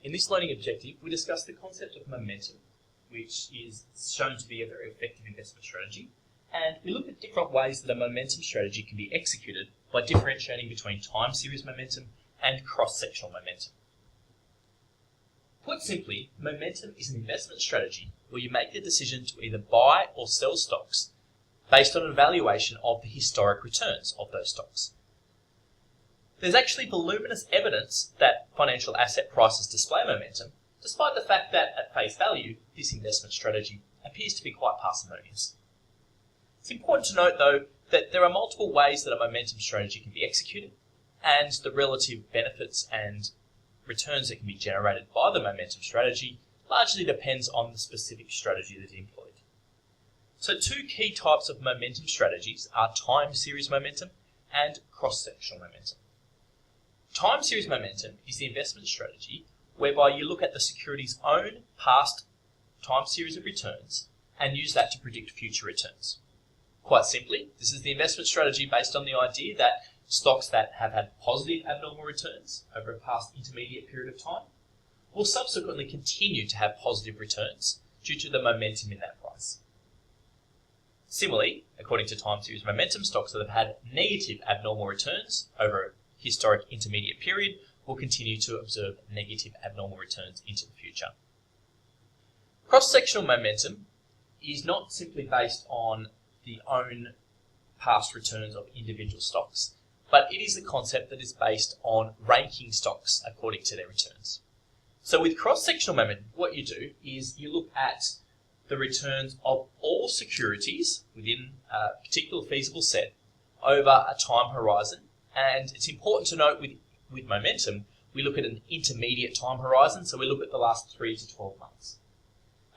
In this learning objective, we discuss the concept of momentum, which is shown to be a very effective investment strategy, and we look at different ways that a momentum strategy can be executed by differentiating between time series momentum and cross-sectional momentum. Put simply, momentum is an investment strategy where you make the decision to either buy or sell stocks based on an evaluation of the historic returns of those stocks. There's actually voluminous evidence that financial asset prices display momentum, despite the fact that, at face value, this investment strategy appears to be quite parsimonious. It's important to note, though, that there are multiple ways that a momentum strategy can be executed, and the relative benefits and returns that can be generated by the momentum strategy largely depends on the specific strategy that is employed. So two key types of momentum strategies are time series momentum and cross-sectional momentum. Time series momentum is the investment strategy whereby you look at the security's own past time series of returns and use that to predict future returns. Quite simply, this is the investment strategy based on the idea that stocks that have had positive abnormal returns over a past intermediate period of time will subsequently continue to have positive returns due to the momentum in that price. Similarly, according to time series momentum, stocks that have had negative abnormal returns over a historic intermediate period will continue to observe negative abnormal returns into the future. Cross-sectional momentum is not simply based on the own past returns of individual stocks, but it is a concept that is based on ranking stocks according to their returns. So with cross-sectional momentum, what you do is you look at the returns of all securities within a particular feasible set over a time horizon. And it's important to note with momentum, we look at an intermediate time horizon, so we look at the last 3 to 12 months.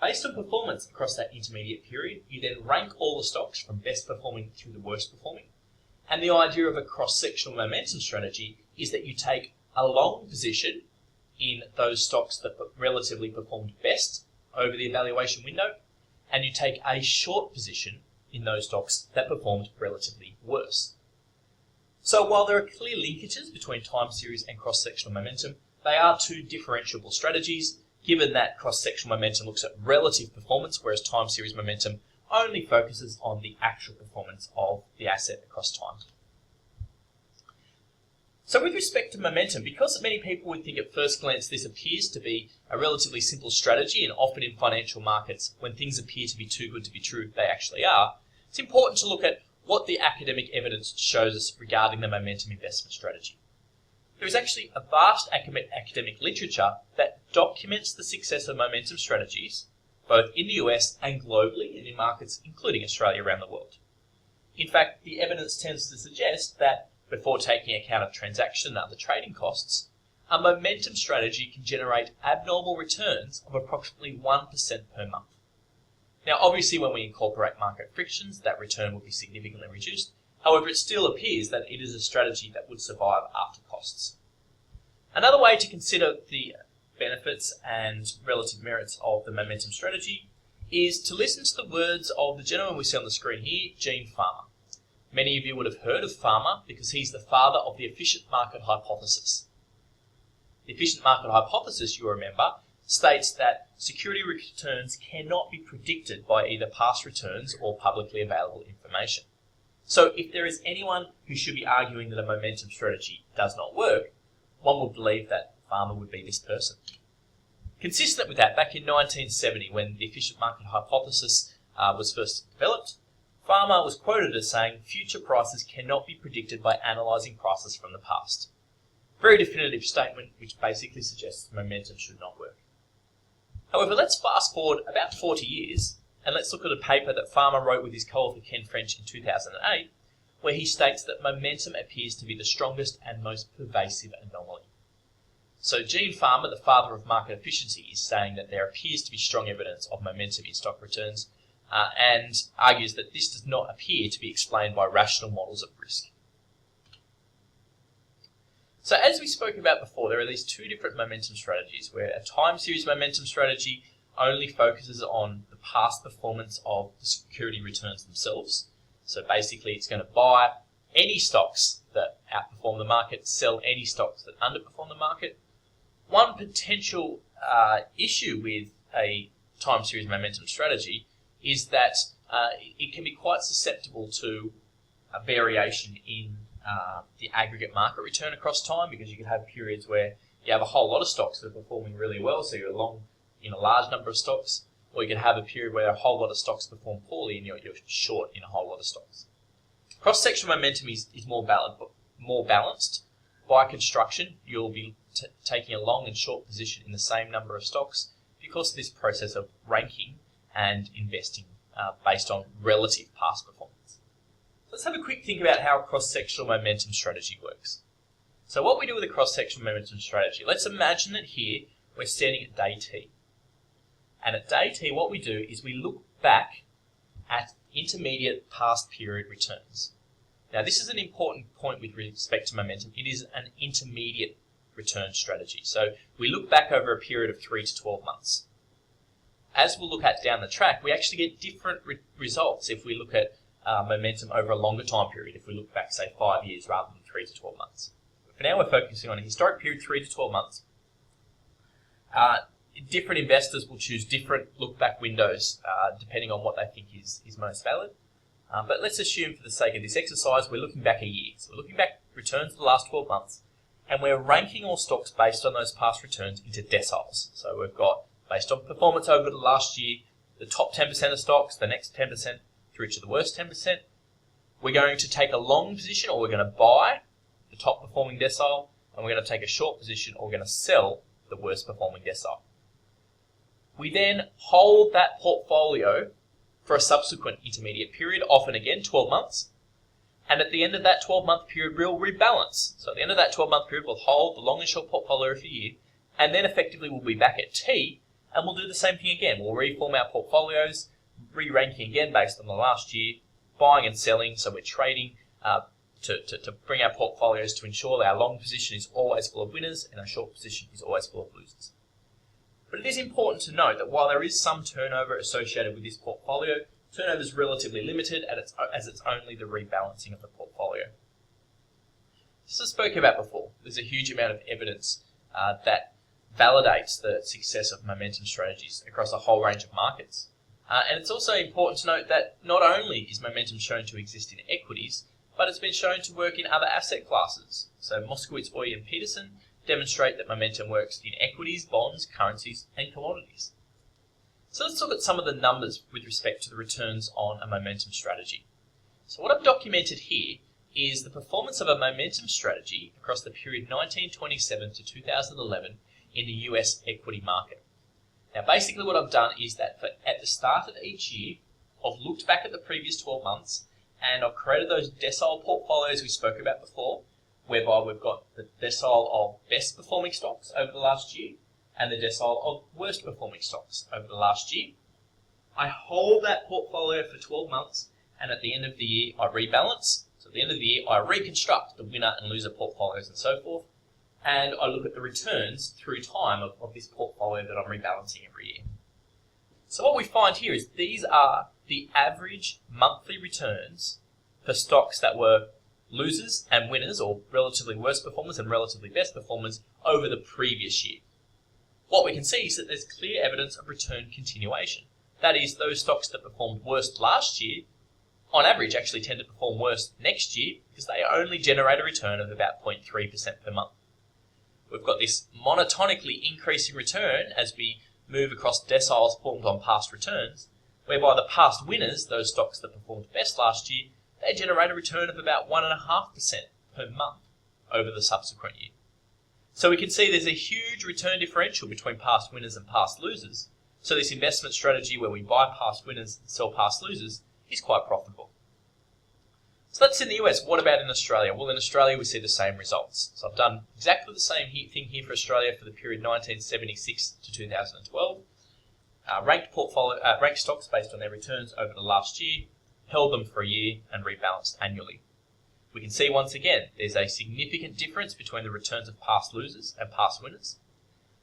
Based on performance across that intermediate period, you then rank all the stocks from best performing through the worst performing. And the idea of a cross-sectional momentum strategy is that you take a long position in those stocks that relatively performed best over the evaluation window, and you take a short position in those stocks that performed relatively worse. So while there are clear linkages between time series and cross-sectional momentum, they are two differentiable strategies, given that cross-sectional momentum looks at relative performance, whereas time series momentum only focuses on the actual performance of the asset across time. So with respect to momentum, because many people would think at first glance this appears to be a relatively simple strategy, and often in financial markets, when things appear to be too good to be true, they actually are, it's important to look at what the academic evidence shows us regarding the momentum investment strategy. There is actually a vast academic literature that documents the success of momentum strategies, both in the US and globally, and in markets including Australia around the world. In fact, the evidence tends to suggest that before taking account of transaction and other trading costs, a momentum strategy can generate abnormal returns of approximately 1% per month. Now, obviously, when we incorporate market frictions, that return will be significantly reduced. However, it still appears that it is a strategy that would survive after costs. Another way to consider the benefits and relative merits of the momentum strategy is to listen to the words of the gentleman we see on the screen here, Gene Farmer. Many of you would have heard of Farmer because he's the father of the efficient market hypothesis. The efficient market hypothesis, you'll remember, states that security returns cannot be predicted by either past returns or publicly available information. So if there is anyone who should be arguing that a momentum strategy does not work, one would believe that Farmer would be this person. Consistent with that, back in 1970, when the efficient market hypothesis was first developed, Farmer was quoted as saying, "Future prices cannot be predicted by analysing prices from the past." Very definitive statement, which basically suggests momentum should not work. However, let's fast forward about 40 years, and let's look at a paper that Farmer wrote with his co-author Ken French in 2008, where he states that momentum appears to be the strongest and most pervasive anomaly. So Gene Farmer, the father of market efficiency, is saying that there appears to be strong evidence of momentum in stock returns, and argues that this does not appear to be explained by rational models of risk. So as we spoke about before, there are these two different momentum strategies, where a time series momentum strategy only focuses on the past performance of the security returns themselves. So basically it's going to buy any stocks that outperform the market, sell any stocks that underperform the market. one potential issue with a time series momentum strategy is that it can be quite susceptible to a variation in the aggregate market return across time, because you can have periods where you have a whole lot of stocks that are performing really well, so you're long in a large number of stocks, or you can have a period where a whole lot of stocks perform poorly and you're short in a whole lot of stocks. Cross-sectional momentum is more balanced. By construction, you'll be taking a long and short position in the same number of stocks because of this process of ranking and investing based on relative past performance. Let's have a quick think about how a cross-sectional momentum strategy works. So what we do with a cross-sectional momentum strategy, let's imagine that here we're standing at day T. And at day T, what we do is we look back at intermediate past period returns. Now, this is an important point with respect to momentum. It is an intermediate return strategy. So we look back over a period of 3 to 12 months. As we'll look at down the track, we actually get different results if we look at momentum over a longer time period, if we look back, say, 5 years rather than 3 to 12 months. But for now, we're focusing on a historic period, 3 to 12 months. Different investors will choose different look-back windows depending on what they think is most valid. But let's assume for the sake of this exercise, we're looking back a year. So we're looking back returns for the last 12 months, and we're ranking all stocks based on those past returns into deciles. So we've got, based on performance over the last year, the top 10% of stocks, the next 10% through to the worst 10%. We're going to take a long position, or we're going to buy the top performing decile, and we're going to take a short position, or we're going to sell the worst performing decile. We then hold that portfolio for a subsequent intermediate period, often again 12 months. And at the end of that 12-month period, we'll rebalance. So at the end of that 12-month period, we'll hold the long and short portfolio for a year, and then effectively we'll be back at T, and we'll do the same thing again. We'll reform our portfolios, re-ranking again based on the last year, buying and selling, so we're trading to bring our portfolios to ensure that our long position is always full of winners and our short position is always full of losers. But it is important to note that while there is some turnover associated with this portfolio, turnover is relatively limited as it's only the rebalancing of the portfolio. As I spoke about before, there's a huge amount of evidence that validates the success of momentum strategies across a whole range of markets. And it's also important to note that not only is momentum shown to exist in equities, but it's been shown to work in other asset classes. So Moskowitz, Oy, and Peterson demonstrate that momentum works in equities, bonds, currencies, and commodities. So let's look at some of the numbers with respect to the returns on a momentum strategy. So what I've documented here is the performance of a momentum strategy across the period 1927 to 2011 in the US equity market. Now basically what I've done is that at the start of each year, I've looked back at the previous 12 months and I've created those decile portfolios we spoke about before, whereby we've got the decile of best performing stocks over the last year and the decile of worst performing stocks over the last year. I hold that portfolio for 12 months, and at the end of the year I rebalance. So at the end of the year I reconstruct the winner and loser portfolios and so forth, and I look at the returns through time of this portfolio that I'm rebalancing every year. So what we find here is these are the average monthly returns for stocks that were losers and winners, or relatively worst performers and relatively best performers, over the previous year. What we can see is that there's clear evidence of return continuation. That is, those stocks that performed worst last year, on average, actually tend to perform worse next year because they only generate a return of about 0.3% per month. We've got this monotonically increasing return as we move across deciles formed on past returns, whereby the past winners, those stocks that performed best last year, they generate a return of about 1.5% per month over the subsequent year. So we can see there's a huge return differential between past winners and past losers. So this investment strategy where we buy past winners and sell past losers is quite profitable. So that's in the US. What about in Australia? Well, in Australia we see the same results. So I've done exactly the same thing here for Australia for the period 1976 to 2012. Ranked stocks based on their returns over the last year, held them for a year and rebalanced annually. We can see once again there's a significant difference between the returns of past losers and past winners.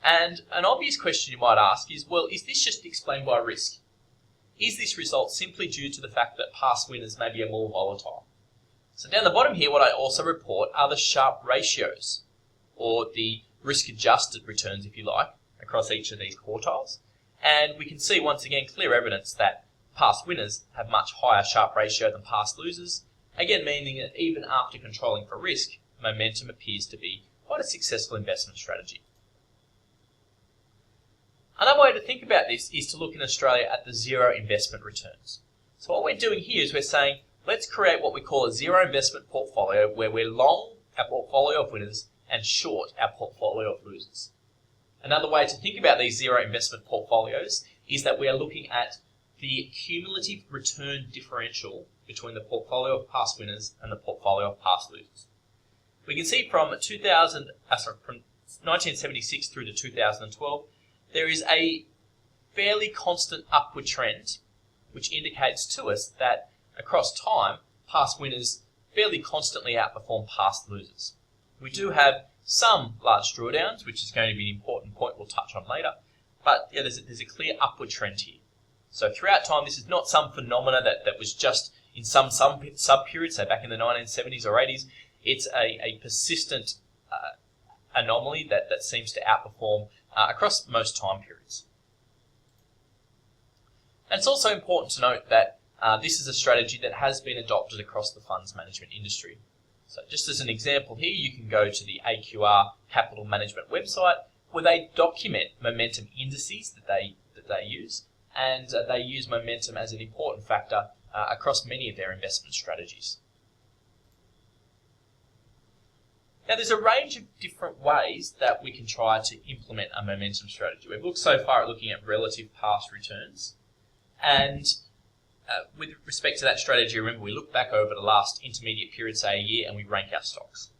And an obvious question you might ask is, well, is this just explained by risk? Is this result simply due to the fact that past winners maybe are more volatile? So down the bottom here, what I also report are the Sharpe ratios, or the risk-adjusted returns, if you like, across each of these quartiles. And we can see once again clear evidence that past winners have much higher Sharpe ratio than past losers, again meaning that even after controlling for risk, momentum appears to be quite a successful investment strategy. Another way to think about this is to look in Australia at the zero investment returns. So what we're doing here is we're saying, let's create what we call a zero investment portfolio where we're long our portfolio of winners and short our portfolio of losers. Another way to think about these zero investment portfolios is that we are looking at the cumulative return differential between the portfolio of past winners and the portfolio of past losers. We can see from 1976 through to 2012, there is a fairly constant upward trend, which indicates to us that across time, past winners fairly constantly outperform past losers. We do have some large drawdowns, which is going to be an important point we'll touch on later, but yeah, there's a clear upward trend here. So throughout time, this is not some phenomena that was just in some sub-periods, say back in the 1970s or 80s. It's a persistent anomaly that seems to outperform across most time periods. And it's also important to note that this is a strategy that has been adopted across the funds management industry. So just as an example here, you can go to the AQR Capital Management website where they document momentum indices that they use, and they use momentum as an important factor across many of their investment strategies. Now, there's a range of different ways that we can try to implement a momentum strategy. We've looked so far at looking at relative past returns, and with respect to that strategy, remember we look back over the last intermediate period, say a year, and we rank our stocks.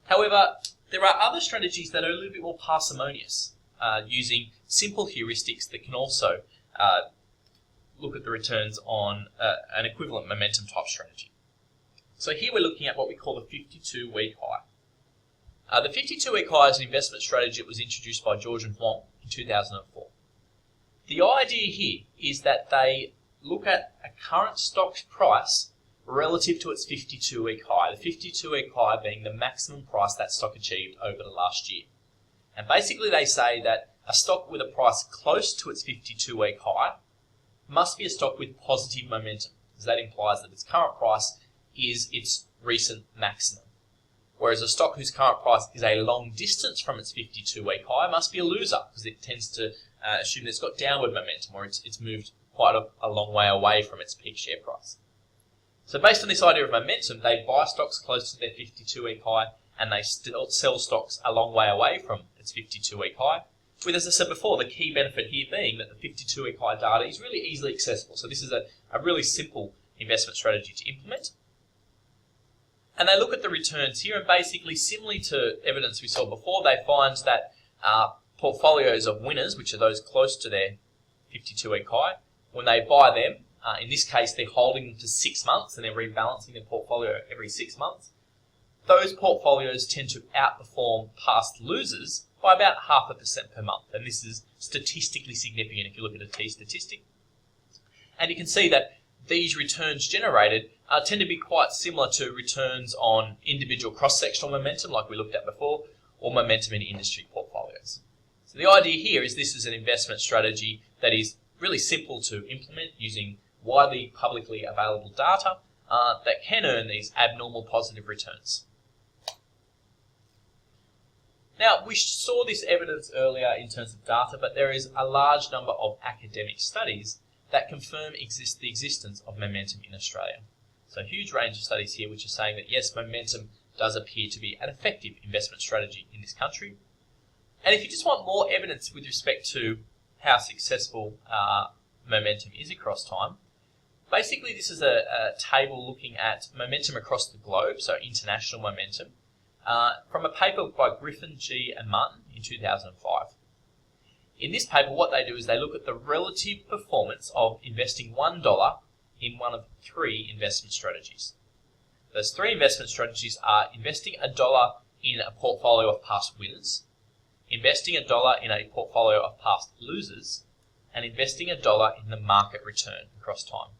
However, there are other strategies that are a little bit more parsimonious, using simple heuristics that can also look at the returns on an equivalent momentum type strategy. So here we're looking at what we call the 52-week high. The 52-week high is an investment strategy that was introduced by George and Huang in 2004. The idea here is that they look at a current stock's price relative to its 52-week high, the 52-week high being the maximum price that stock achieved over the last year. And basically they say that a stock with a price close to its 52-week high must be a stock with positive momentum, because that implies that its current price is its recent maximum. Whereas a stock whose current price is a long distance from its 52-week high must be a loser, because it tends to assume that it's got downward momentum, or it's moved quite a long way away from its peak share price. So based on this idea of momentum, they buy stocks close to their 52-week high, and they still sell stocks a long way away from its 52-week high, with, as I said before, the key benefit here being that the 52-week high data is really easily accessible. So this is a really simple investment strategy to implement. And they look at the returns here, and basically, similarly to evidence we saw before, they find that portfolios of winners, which are those close to their 52-week high, when they buy them, in this case they're holding them for 6 months and they're rebalancing their portfolio every 6 months, those portfolios tend to outperform past losers by about 0.5% per month. And this is statistically significant if you look at a T statistic. And you can see that these returns generated tend to be quite similar to returns on individual cross-sectional momentum, like we looked at before, or momentum in industry portfolios. So the idea here is this is an investment strategy that is really simple to implement using widely publicly available data that can earn these abnormal positive returns. Now, we saw this evidence earlier in terms of data, but there is a large number of academic studies that confirm the existence of momentum in Australia. So a huge range of studies here which are saying that yes, momentum does appear to be an effective investment strategy in this country. And if you just want more evidence with respect to how successful momentum is across time, basically this is a table looking at momentum across the globe, so international momentum, from a paper by Griffin, G and Martin in 2005. In this paper, what they do is they look at the relative performance of investing $1 in one of 3 investment strategies. Those 3 investment strategies are investing $1 in a portfolio of past winners, investing $1 in a portfolio of past losers, and investing $1 in the market return across time.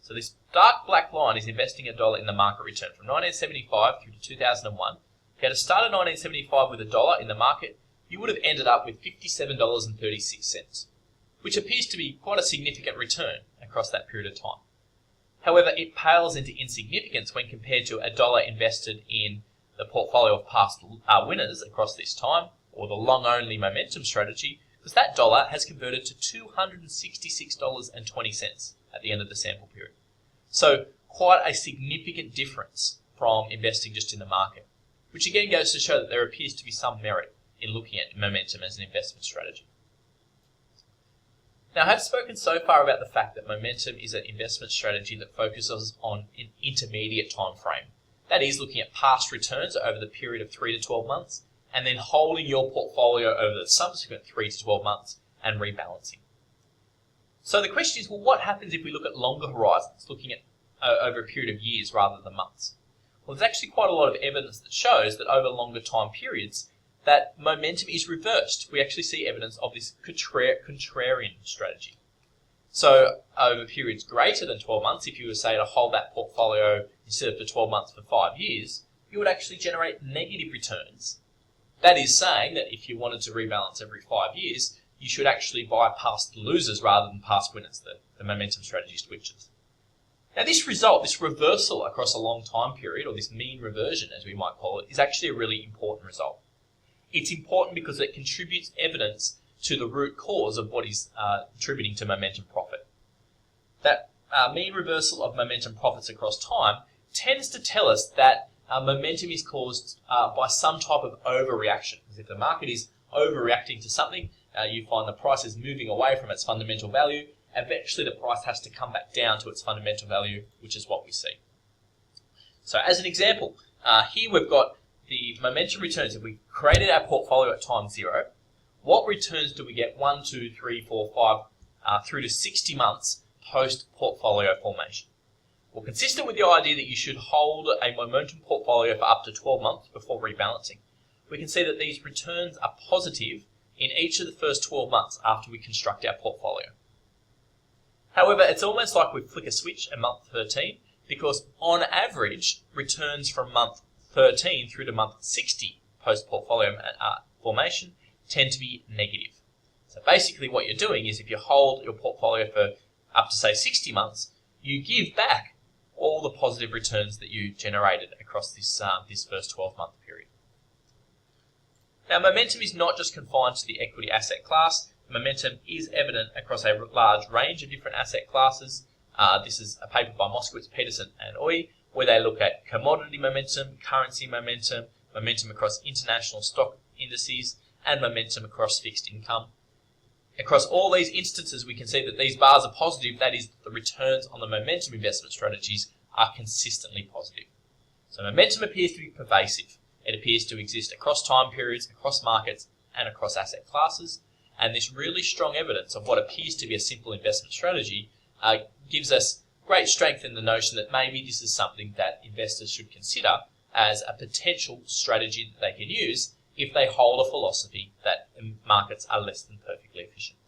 So this dark black line is investing $1 in the market return. From 1975 through to 2001, you had started 1975 with $1 in the market, you would have ended up with $57.36, which appears to be quite a significant return across that period of time. However, it pales into insignificance when compared to $1 invested in the portfolio of past winners across this time, or the long-only momentum strategy, because that dollar has converted to $266.20 at the end of the sample period. So quite a significant difference from investing just in the market, which again goes to show that there appears to be some merit in looking at momentum as an investment strategy. Now, I have spoken so far about the fact that momentum is an investment strategy that focuses on an intermediate time frame. That is, looking at past returns over the period of 3 to 12 months, and then holding your portfolio over the subsequent 3 to 12 months and rebalancing. So the question is, well, what happens if we look at longer horizons, looking at over a period of years rather than months? Well, there's actually quite a lot of evidence that shows that over longer time periods, that momentum is reversed. We actually see evidence of this contrarian strategy. So over periods greater than 12 months, if you were, say, to hold that portfolio instead of for 12 months for 5 years, you would actually generate negative returns. That is saying that if you wanted to rebalance every 5 years, you should actually buy past losers rather than past winners, the momentum strategy switches. Now this result, this reversal across a long time period, or this mean reversion as we might call it, is actually a really important result. It's important because it contributes evidence to the root cause of what is contributing to momentum profit. That mean reversal of momentum profits across time tends to tell us that momentum is caused by some type of overreaction. Because if the market is overreacting to something, you find the price is moving away from its fundamental value. Eventually, the price has to come back down to its fundamental value, which is what we see. So as an example, here we've got the momentum returns. If we created our portfolio at time 0, what returns do we get 1, 2, 3, 4, 5 through to 60 months post-portfolio formation? Well, consistent with the idea that you should hold a momentum portfolio for up to 12 months before rebalancing, we can see that these returns are positive in each of the first 12 months after we construct our portfolio. However, it's almost like we flick a switch at month 13, because on average, returns from month 13 through to month 60 post-portfolio formation tend to be negative. So basically what you're doing is if you hold your portfolio for up to, say, 60 months, you give back all the positive returns that you generated across this first 12-month period. Now, momentum is not just confined to the equity asset class. Momentum is evident across a large range of different asset classes. This is a paper by Moskowitz, Peterson, and Oy, where they look at commodity momentum, currency momentum, momentum across international stock indices, and momentum across fixed income. Across all these instances, we can see that these bars are positive. That is, the returns on the momentum investment strategies are consistently positive. So momentum appears to be pervasive. It appears to exist across time periods, across markets, and across asset classes. And this really strong evidence of what appears to be a simple investment strategy gives us great strength in the notion that maybe this is something that investors should consider as a potential strategy that they can use if they hold a philosophy that markets are less than perfectly efficient.